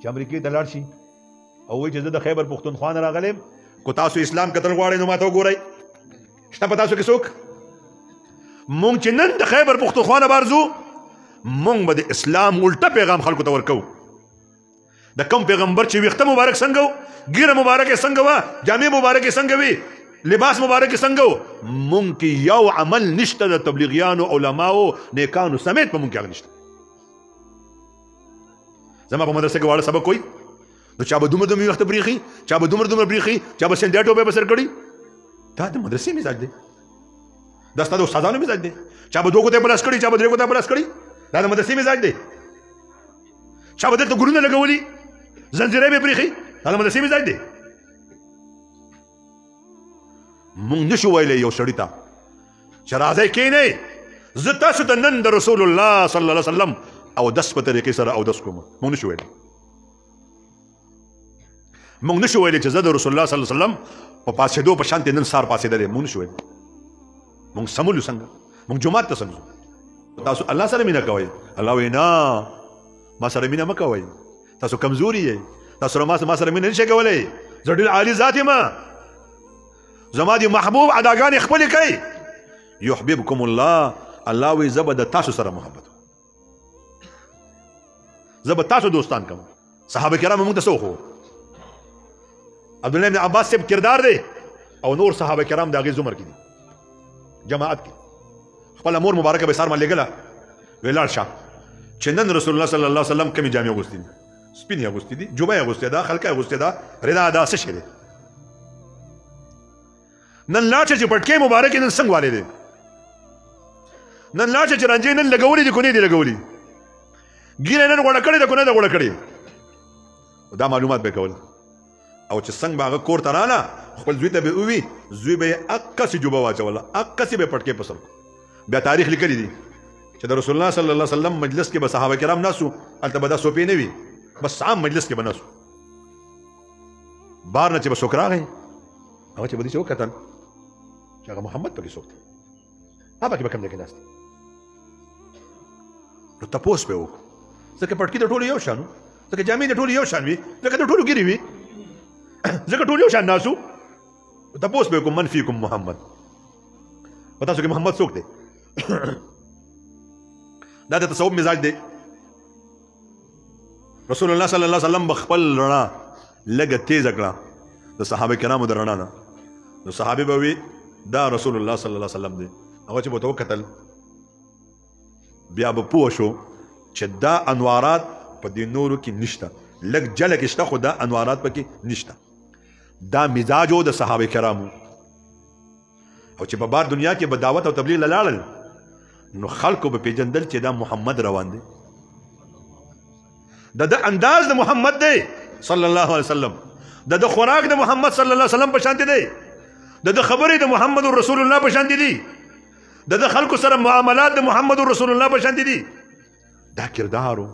چې امریکې ته لاړ شي او وایي چې زه د خیبر پښتونخوا نه راغلی یم کو تاسو اسلام کتل غواړئ نو ماته وګورئ شته په تاسو کې څوک مونږ چې نن د خیبر پښتونخوا نه بار ځو مونږ به د اسلام الټه پیغام خلکو ته ورکوو د کوم پیغمبر چې ویښته مبارک څنګه و ګیره مبارکې څنګه وه جامې مبارکې څنګه وي لباس مبارکې څنګه و مونږ کې یو عمل نشته د تبلیغیانو علماو نیکانو سمیت په مونږ کې هغه نشته زما په مدرسه کې واړه سبق کوي نو چا به دومره دومره وخت بریخي چا به دومره بریخي چا به سنډیا ټوپۍ په سر کړي دا د مدرسې مزاج دی دا ستا د استادانو مزاج دی چا به دوه ګوتې په لاس کړي چا به درې ګوتې په لاس کړي دا د مدرسې مزاج دی چا به دلته ګلونه لګولي زنځیرې به پریخي دا د مدرسې مزاج دی مونږ نشو ویلی یو سړي ته چې راځئ کښېنئ زه تاسو ته نن د رسول الله صلی الله علیه وسلم اودس په طریقې سره اودس کوم مونږ نشو ویلی مونږ نشو ویلی چې زه د رسول الله صلی الله علیه وسلم په پاسېدو په شانتې نن سهار پاسېدلی مونږ نشو ویلی مونږ سمولو څنګه مونږ جومات ته څنګه تاسو الله سره مینه کوئ الله وایي نه ما سره مینه مه کوئ تاسو کمزوري یئ تاسو ما سره مینه نشئ کولی زه ډېر عالي ذات یم زما د محبوب اداګانې خپلې کوئ یحببکم الله الله وایي زه به د تاسو سره محبت زه به تاسو دوستان کوم صحابه کرام موږ ته څه وښو عبدالله بن عباس صاحب کردار دی او نور صحابه کرام د هغې زمر کې دي جماعت کې خپله مور مبارکه به سار ما لېږله ویې لاړ شه چې نن رسول الله صلی الله علیه وسلم کمې جامې اغوستې دي سپینې اغوستې دي جوبه یې اغوستې ده خلقه یې اغوستې ده ردا دا څه شی دی نن لاړ شه چې پټکې مبارکې نن څنګه والې دی نن لاړ شه چې رنجې نن لګولې دي کو نه دي لګولې ګیره نن غوړه کړې ده کو نه ده غوړه کړې دا معلومات به کول او چې څنګه به هغه کور ته راله خپل زوی ته به ووي زوی به یې اقسې جوبه واچوله اقسې به پټکې په سر بیا تاریخ لیکلی دي چې د رسول الله صلی الله علیه وسلم مجلس کې به صحابه کرام ناسو هلته به دا صوفې نه وي بس عام مجلس کې به ناسو بار نه چې به څوک راغی هغه چې به داسې وکتل چې هغه محمد پکې څوک دی هغه پکې به کوم ځای کې ناست دی نو تپوس به وکړو ځکه پټکي د ټولو یو شان و ځکه جامې د ټولو یو شان وي ځکه د ټولو ګیرې وي ځکه ټول یو شان ناسو تپوس به وکړو من فیکم محمد په تاسو کې محمد څوک دی دا د تصوف مزاج دی رسول الله صلی الله علیه وسلم به خپل رڼا لږه تیزه کړه د صحابه کرامو د رڼا نه نو صحابه به وي دا رسول الله صلی الله علیه وسلم دی هغه چې به ورته وکتل بیا به پوه شو چې دا انوارات په دې نورو کې نشته لږ جله کې شته خو دا انوارات پکې نشته دا مزاج و د صحابه کرامو او چې په بار دنیا کې به دعوت او تبلیغ لاړل نو خلکو به پیژندل چې دا محمد روان دی د انداز د محمد دی صلی الله علیه وسلم د خوراک د محمد صلی الله علیه وسلم په شانتي دی د خبرې د محمد رسول الله په شانتي دي د خلکو سره معاملات د محمد رسول الله په شانتي دي دا کردارو